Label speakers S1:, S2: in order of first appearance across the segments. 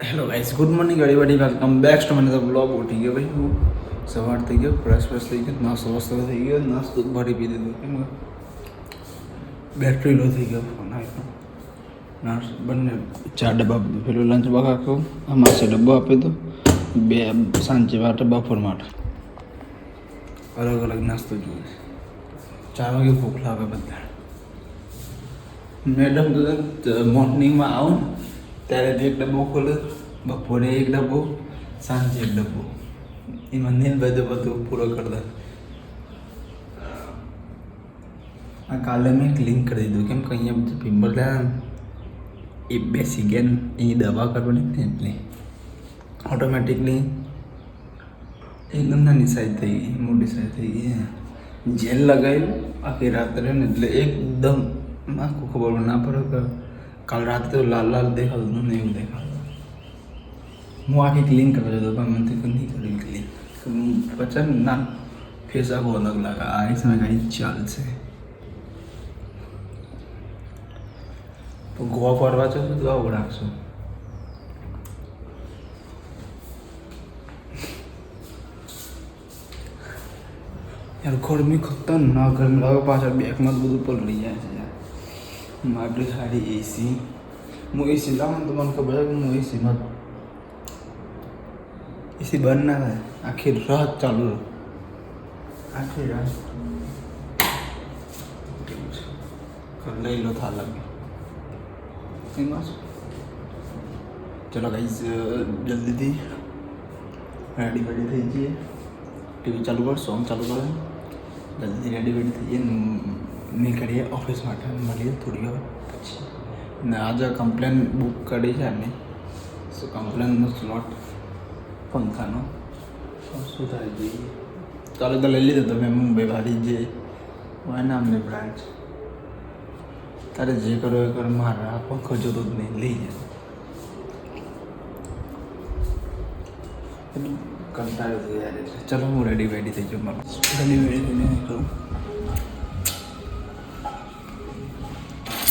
S1: Hello guys, good morning everybody, welcome back to मैंने blog उठी गया भाई। હું સવાર થઈ ગયો, ફ્રેશ થઈ ગયો, નાસ્તો થઈ ગયો, નાસ્તો ભરી પી દીધું કેમ કે બેટરી લો થઈ ગયો ફોન આવ્યો. નાસ્તો બંને 4 ડબ્બા, પેલું લંચ બોક્સ આપ્યું, અમારે ડબ્બો આપી દો, 2 સાંજે માટે બપોર માટે અલગ અલગ નાસ્તો જોઈએ. 4 વાગે ભૂખ લાગે બધા. મેડમ તો મોર્નિંગમાં આવું ત્યારે એક ડબ્બો ખોલે, બપોરે એક ડબ્બો, સાંજે એક ડબ્બો, એમાં નીલ બધું પૂરો કરતા. આ કાલે મેં એક લિંક કરી દીધું કેમ કે અહીંયા બધું પિમ્પલ થયા એ બેસી ગયા, એ દવા કરવાની ને એટલે ઓટોમેટિકલી એકદમ નાની સાઈઝ થઈ ગઈ, મોટી સાઈઝ થઈ ગઈ. જેલ લગાવ્યું આખી રાત્રે ને એટલે એકદમ આખું ખબર ના પડે કે કાલ રાતે તો લાલ લાલ દેખાતું ને એવું દેખાતું. હું આખી ક્લીન કરવા જતો પણ મને નહીં કરી ક્લીન પછી ના ફેસ આખો અલગ લાગે. આ એક સમય કાંઈ ચાલશે તો ગોવા ફરવા છો તો આવું રાખશો. યાર ગરમી ખતરનાક ગરમી લાગે, પાછળ બેગમાં બધું પલળી જાય છે યાર. મારી સારી એસી, હું એસી લાવું ને તો મને ખબર છે કે હું એસીમાં એસી બંધ ના થાય, આખી રાત ચાલુ રહે, આખી રાત લઈ લો થા લાગે એમાં. ચલો ગાઈઝ જલ્દીથી રેડી વેડી થઈ જઈએ, ટીવી ચાલુ કર, સોંગ ચાલુ કરે, જલ્દીથી રેડી વેડી થઈ જઈએ, નીકળીએ ઓફિસ માટે. મળીએ થોડી વાર પછી. ને આજે કમ્પ્લેન બુક કરી છે એમને, સો કમ્પ્લેનનો સ્લોટ પંખાનો શું થાય જોઈએ. ચાલો તો લઈ લીધો તમે મુંબઈ વાળી જે હોય ને અમને બ્રાન્ચ. તારે જે કરો એ કરો, મારે આ પંખો જોતો જ નહીં, લઈ જાય કંટાળો થઈ યાર. એટલે ચલો હું રેડી વેડી થઈ જાઉં, મારું રેડી વેડી થઈને નીકળું.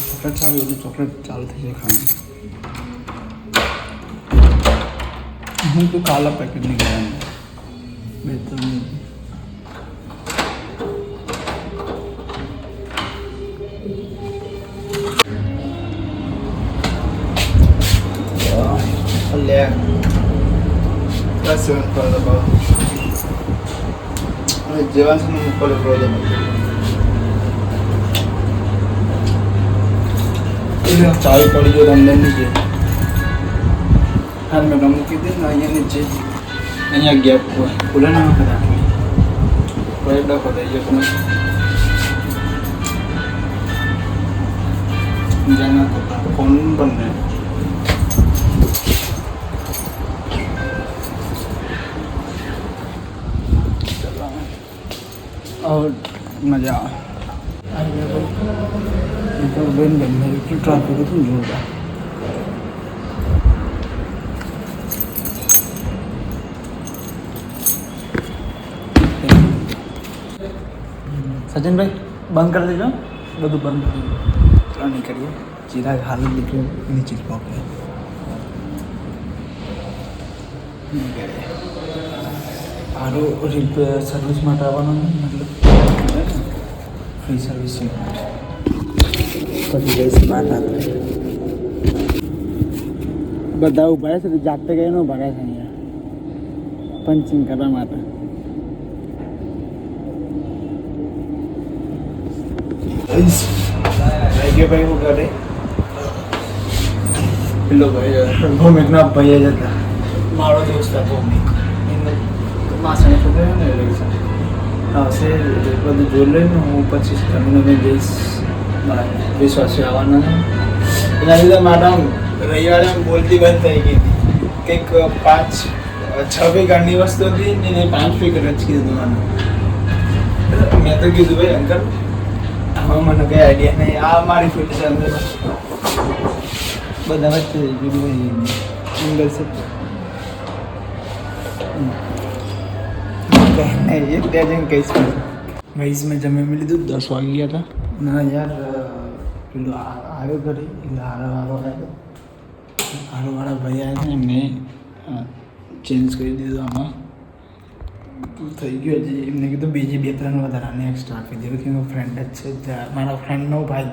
S1: ચોકલેટ ચાલુ હતું, ચોકલેટ ચાલુ થઈ જાય ખાવાનું. હું તો કાલા પેકેટ નહીં ગયા 2-3 જેવા છે ને ઉપર પ્રોબ્લેમ ચાવી પડી ગયો અંદર નીચે. હા મેં મૂકી દે ને અહીંયા નીચે, અહીંયા ગેપ હોય ખુલે ના વખત રાખવી કોઈ ડખો થઈ ગયો પણ ફોન બંને મજા આવે. બેન ગમે એટલું ટ્રાફિક હતું જોરદાર. સજનભાઈ બંધ કરી દેજો, બધું બંધ કરી દો. નહીં કરીએ ચિરાગ હાલ દીકરો નીચે પકડે નહીં કરીએ. સારું રિપેર સર્વિસ માટે આવવાનું મતલબ ફ્રી સર્વિસિંગ પછી જઈશ બહાર રાત્રે. બધા ઉભા છે, જાતે ગઈ નો ભરાય છે અહીંયા પંચિંગ કરવા માટે. ભાઈ હું કરે પેલો ભાઈ ભૌમિકના ભાઈ જ હતા, મારો દોસ્ત હતો ભૌમિક. માસાને છોકરા ને આવશે બધું જોઈ લઈને હું પછી તમને જઈશ. વિશ્વાસ આવવાના એના લીધે મેડમ રવિવારે બોલતી બંધ થઈ ગઈ હતી. કંઈક 5-6 વીઘાની વસ્તુ હતી ને 5 વીઘા જ કીધું મને. મેં તો કીધું ભાઈ અંકલ આમાં મને કંઈ આઈડિયા નહીં, આ મારી ફિલ્ડ છે અંદર બધા વચ્ચે સિંગલ છે. એક બે જણ કહીશ ભાઈ મેં જમી લીધું 10 વાગી ગયા હતા ના યાર. પેલું આવ્યો ઘરે એટલે હારો આવ્યો આરોવાળા ભાઈ આવ્યા છે એમને ચેન્જ કરી દીધું આમાં થઈ ગયું હજી એમને કીધું બીજી 2-3 વધારાની એક્સ્ટ્રા આપી દીધું કે ફ્રેન્ડ જ છે મારા ફ્રેન્ડનો ભાઈ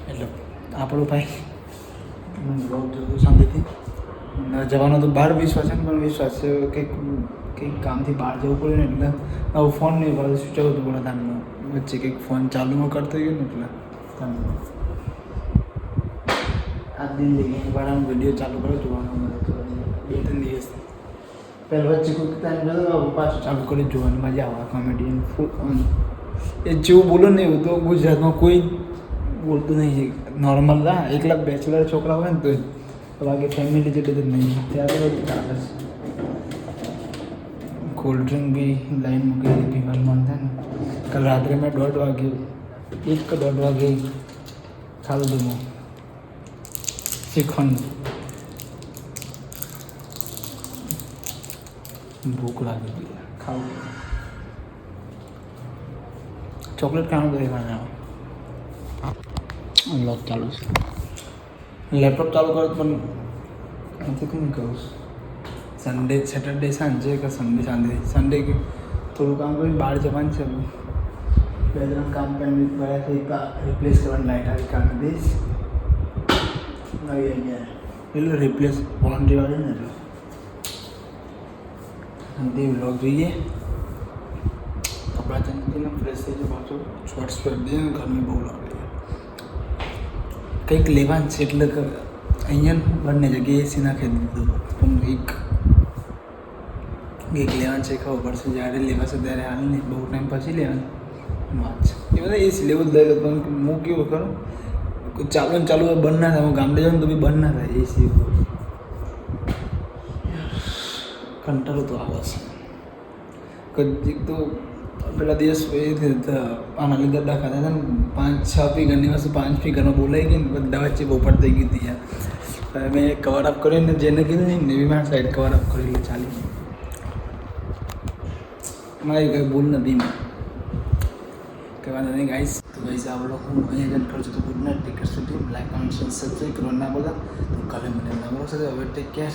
S1: એટલે આપણો ભાઈ બ્લોગ જોયું શાંતિથી જવાનો તો બહાર વિશ્વાસ છે પણ વિશ્વાસ છે કંઈક કામથી બહાર જવું પડે ને એટલે હવે ફોન નહીં પડે સ્વિચ ઓફ હતું પડે તાનમાં વચ્ચે કંઈક ફોન ચાલુમાં કરતો ગયો ને એટલે તાનમાં આ દિન લઈને વાળાનો વિડીયો ચાલુ કરો જોવાનો 2-3 દિવસ પહેલાં વચ્ચે કોઈ ટાઈમ જતો પાછું ચાલુ કરી જોવાની મજા આવે કોમેડી ફૂલ એ જેવું બોલો ને એવું તો ગુજરાતમાં કોઈ બોલતું નહીં નોર્મલ ના એકલા બેચલર છોકરા હોય ને તો બાકી ફેમિલી જેટલું તો નહીં ત્યારે બધું ચાલે છે કોલ્ડ ડ્રિંક બી લાઈન મૂકી દીધી પીવાનું મન થાય ને કાલ રાત્રે મેં 1:30 વાગે 1-1:30 વાગે ખાધું હતું હું શ્રીખંડ ભૂખ લાગી હતી ખાવું ચોકલેટ ખાવાનું કરી ખાને લોક ચાલુ છે લેપટોપ ચાલુ કરો પણ નથી કેમ કહું સન્ડે સેટરડે સાંજે કે સન્ડે કે થોડું કામ કરી બહાર જવાનું છે 2-3 કામ પેન્ડિંગ પડ્યા છે રિપ્લેસ કરવાની લાઇટ આવી કાઢી દઈશ અહીંયા પેલું રિપ્લેસ વોરંટી વાળી ને એટલે તે વ્લોગ જોઈએ કપડાં ચેન્જ કરીને ફ્રેશ થઈ જાય પાછું શોર્ટ્સ પહેરી દઈએ ને ગરમી બહુ લાગે કંઈક લેવાનું છે એટલે અહીંયા બંને જગ્યાએ એસી નાખી દીધું પણ એક લેવાનું છે ખબર પડશે જ્યારે લેવાશે ત્યારે હાલ નહીં બહુ ટાઈમ પછી લેવાનું વાત છે એ બધા એસી લેવું જ લઈ લો પણ હું કેવું ખરું ચાલુ ને ચાલુ બંધ ના થાય હું ગામડે જાઉં તો બી બંધ ના થાય એસી કંટાળો તો આવે છે કદી તો પેલા દિવસ આના લીધે ખાતા હતા ને 5-6 ફિગરની વસ્તુ 5 ફિગરમાં બોલાઈ ગઈ ને બધા વચ્ચે બોપટ થઈ ગઈ હતી યાર મેં કવર અપ કરીને જેને કીધું ને બી મારી સાઈડ કવર અપ કરી ચાલી મારી કંઈ ભૂલ નથી મેં કંઈ વાંધો નહીં ગાઈસ તો ગાઈસ આ લોકો હું અહીંયા જન કરું છું તો ગુડ નાઇટ ટેક કેર સુધી લાઈક કમેન્ટ સબસ્ક્રાઈબ કરવા ના બોલા તો કાલે મને ના બોલો સાથે હવે ટેક કેર